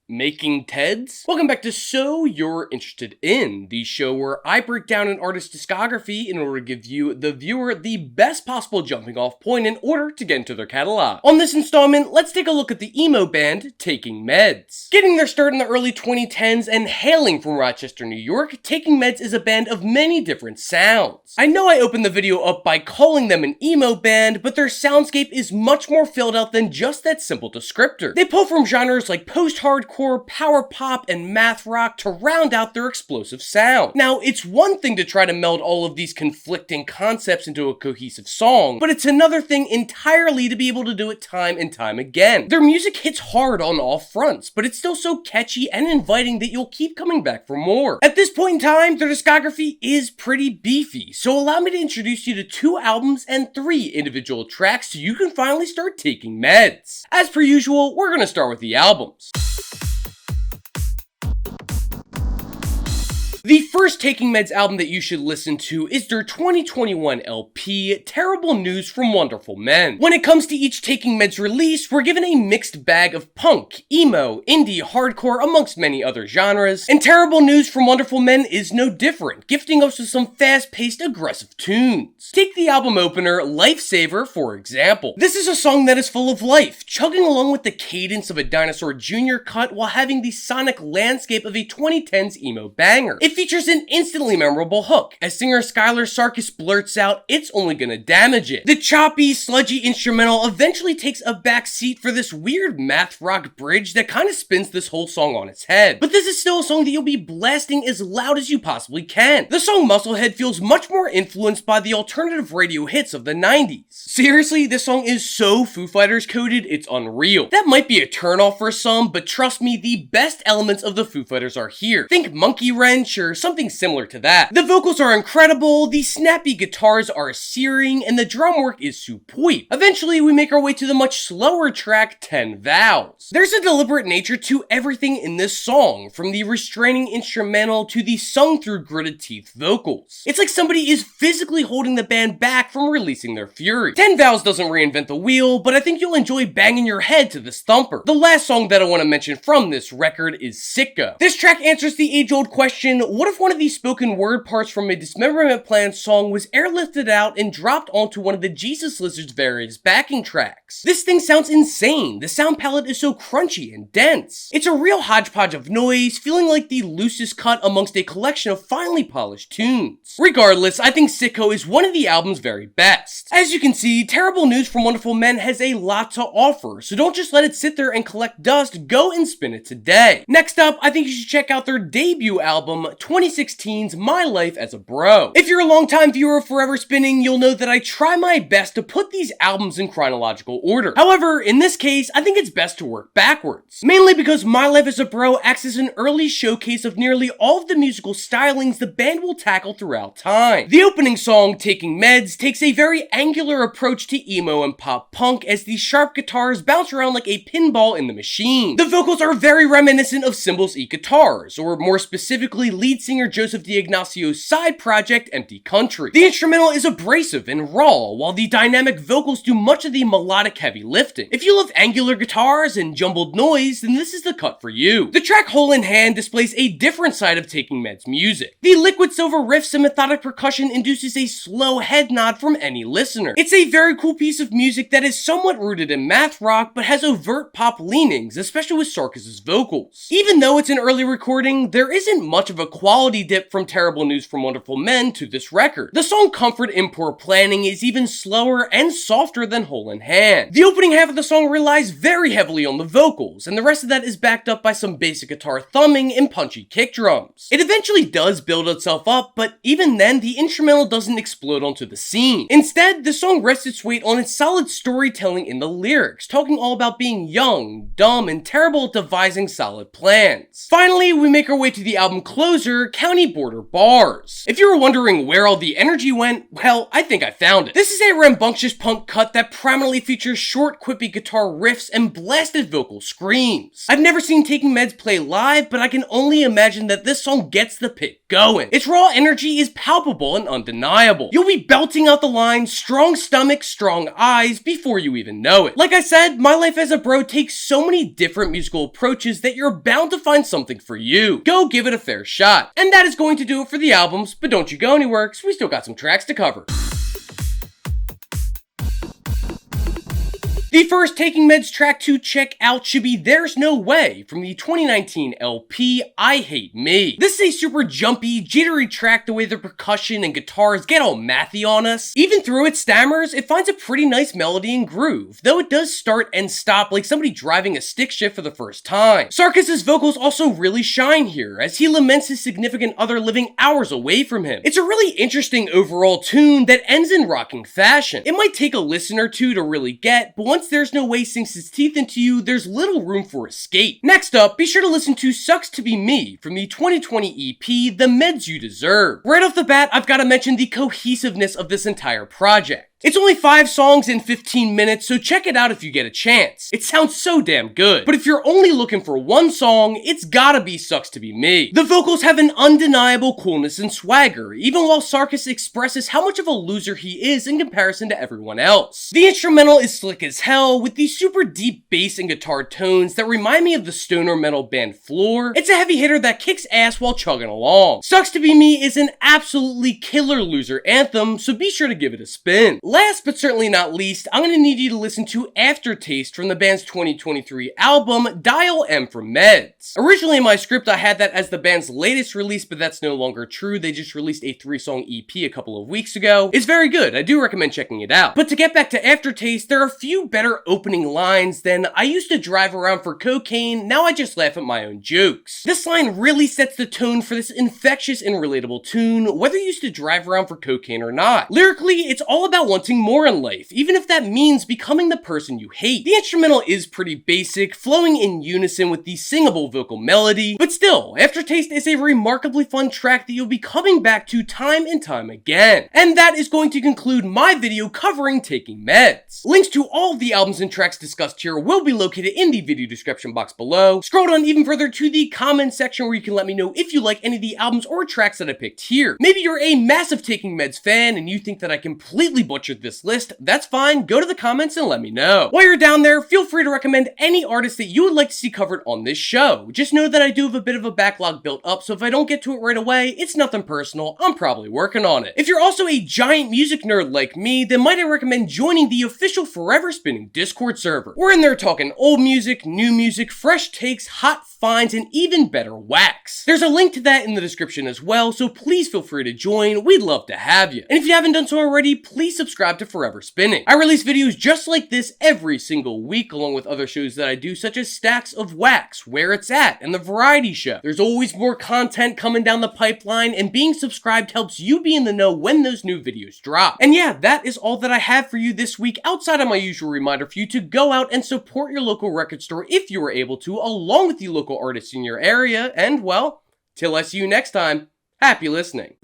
Making Teds? Welcome back to So You're Interested In, the show where I break down an artist's discography in order to give you, the viewer, the best possible jumping off point in order to get into their catalog. On this installment, let's take a look at the emo band Taking Meds. Getting their start in the early 2010s and hailing from Rochester, New York, Taking Meds is a band of many different sounds. I know I opened the video up by calling them an emo band, but their soundscape is much more filled out than just that simple descriptor. They pull from genres like post-hardcore, power pop, and math rock to round out their explosive sound. Now, it's one thing to try to meld all of these conflicting concepts into a cohesive song, but it's another thing entirely to be able to do it time and time again. Their music hits hard on all fronts, but it's still so catchy and inviting that you'll keep coming back for more. At this point in time, their discography is pretty beefy, so allow me to introduce you to 2 albums and 3 individual tracks so you can finally start taking meds. As per usual, we're gonna start with the albums. The first Taking Meds album that you should listen to is their 2021 LP, Terrible News from Wonderful Men. When it comes to each Taking Meds release, we're given a mixed bag of punk, emo, indie, hardcore, amongst many other genres, and Terrible News from Wonderful Men is no different, gifting us with some fast-paced, aggressive tunes. Take the album opener, Lifesaver, for example. This is a song that is full of life, chugging along with the cadence of a Dinosaur Jr. cut while having the sonic landscape of a 2010s emo banger. It features an instantly memorable hook, as singer Skylar Sarkis blurts out, "It's only gonna damage it." The choppy, sludgy instrumental eventually takes a back seat for this weird math rock bridge that kinda spins this whole song on its head. But this is still a song that you'll be blasting as loud as you possibly can. The song Musclehead feels much more influenced by the alternative radio hits of the 90s. Seriously, this song is so Foo Fighters coded, it's unreal. That might be a turnoff for some, but trust me, the best elements of the Foo Fighters are here. Think Monkey Wrench or something similar to that. The vocals are incredible, the snappy guitars are searing, and the drum work is superb. Eventually, we make our way to the much slower track, 10 Vows. There's a deliberate nature to everything in this song, from the restraining instrumental to the sung-through gritted teeth vocals. It's like somebody is physically holding the band back from releasing their fury. 10 Vows doesn't reinvent the wheel, but I think you'll enjoy banging your head to this thumper. The last song that I want to mention from this record is Sicko. This track answers the age-old question, what if one of these spoken word parts from a Dismemberment Plan song was airlifted out and dropped onto one of the Jesus Lizard's various backing tracks? This thing sounds insane. The sound palette is so crunchy and dense. It's a real hodgepodge of noise, feeling like the loosest cut amongst a collection of finely polished tunes. Regardless, I think Sicko is one of the album's very best. As you can see, Terrible News from Wonderful Men has a lot to offer, so don't just let it sit there and collect dust, go and spin it today. Next up, I think you should check out their debut album, 2016's My Life as a Bro. If you're a longtime viewer of Forever Spinning, you'll know that I try my best to put these albums in chronological order. However, in this case, I think it's best to work backwards. Mainly because My Life as a Bro acts as an early showcase of nearly all of the musical stylings the band will tackle throughout time. The opening song, Taking Meds, takes a very angular approach to emo and pop punk as these sharp guitars bounce around like a pinball in the machine. The vocals are very reminiscent of Symbol's E-Guitars, or more specifically lead singer Joseph D'Ignacio's side project, Empty Country. The instrumental is abrasive and raw, while the dynamic vocals do much of the melodic heavy lifting. If you love angular guitars and jumbled noise, then this is the cut for you. The track Hole in Hand displays a different side of Taking Meds music. The liquid silver riffs and methodic percussion induces a slow head nod from any listener. It's a very cool piece of music that is somewhat rooted in math rock, but has overt pop leanings, especially with Sarkis' vocals. Even though it's an early recording, there isn't much of a quality dip from Terrible News from Wonderful Men to this record. The song Comfort in Poor Planning is even slower and softer than Hole in Hand. The opening half of the song relies very heavily on the vocals, and the rest of that is backed up by some basic guitar thumbing and punchy kick drums. It eventually does build itself up, but even then, the instrumental doesn't explode onto the scene. Instead, the song rests its weight on its solid storytelling in the lyrics, talking all about being young, dumb, and terrible at devising solid plans. Finally, we make our way to the album closer, composer, County Border Bars. If you were wondering where all the energy went, well, I think I found it. This is a rambunctious punk cut that prominently features short, quippy guitar riffs and blasted vocal screams. I've never seen Taking Meds play live, but I can only imagine that this song gets the pit going. Its raw energy is palpable and undeniable. You'll be belting out the line, strong stomach, strong eyes, before you even know it. Like I said, my life as a bro takes so many different musical approaches that you're bound to find something for you. Go give it a fair shot. And that is going to do it for the albums, but don't you go anywhere, because we still got some tracks to cover. The first Taking Meds track to check out should be There's No Way from the 2019 LP I Hate Me. This is a super jumpy, jittery track the way the percussion and guitars get all mathy on us. Even through its stammers, it finds a pretty nice melody and groove, though it does start and stop like somebody driving a stick shift for the first time. Sarkis's vocals also really shine here, as he laments his significant other living hours away from him. It's a really interesting overall tune that ends in rocking fashion. It might take a listen or two to really get, but once There's No Way sinks its teeth into you, there's little room for escape. Next up, be sure to listen to Sucks to Be Me from the 2020 EP, The Meds You Deserve. Right off the bat, I've got to mention the cohesiveness of this entire project. It's only 5 songs in 15 minutes, so check it out if you get a chance. It sounds so damn good. But if you're only looking for one song, it's gotta be Sucks to Be Me. The vocals have an undeniable coolness and swagger, even while Sarkis expresses how much of a loser he is in comparison to everyone else. The instrumental is slick as hell, with these super deep bass and guitar tones that remind me of the stoner metal band Floor. It's a heavy hitter that kicks ass while chugging along. Sucks to Be Me is an absolutely killer loser anthem, so be sure to give it a spin. Last but certainly not least, I'm going to need you to listen to Aftertaste from the band's 2023 album, Dial M for Meds. Originally in my script I had that as the band's latest release, but that's no longer true. They just released a 3-song EP a couple of weeks ago. It's very good, I do recommend checking it out. But to get back to Aftertaste, there are a few better opening lines than I used to drive around for cocaine, now I just laugh at my own jokes. This line really sets the tone for this infectious and relatable tune, whether you used to drive around for cocaine or not. Lyrically, it's all about wanting more in life, even if that means becoming the person you hate. The instrumental is pretty basic, flowing in unison with the singable vocal melody, but still, Aftertaste is a remarkably fun track that you'll be coming back to time and time again. And that is going to conclude my video covering Taking Meds. Links to all of the albums and tracks discussed here will be located in the video description box below. Scroll down even further to the comment section where you can let me know if you like any of the albums or tracks that I picked here. Maybe you're a massive Taking Meds fan and you think that I completely butchered this list, that's fine, go to the comments and let me know. While you're down there, feel free to recommend any artist that you would like to see covered on this show. Just know that I do have a bit of a backlog built up, so if I don't get to it right away, it's nothing personal, I'm probably working on it. If you're also a giant music nerd like me, then might I recommend joining the official Forever Spinning Discord server. We're in there talking old music, new music, fresh takes, hot finds, and even better wax. There's a link to that in the description as well, so please feel free to join, we'd love to have you. And if you haven't done so already, please subscribe to Forever Spinning. I release videos just like this every single week, along with other shows that I do, such as Stacks of Wax, Where It's At, and The Variety Show. There's always more content coming down the pipeline, and being subscribed helps you be in the know when those new videos drop. And yeah, that is all that I have for you this week, outside of my usual reminder for you to go out and support your local record store if you are able to, along with the local artists in your area, and well, till I see you next time, happy listening.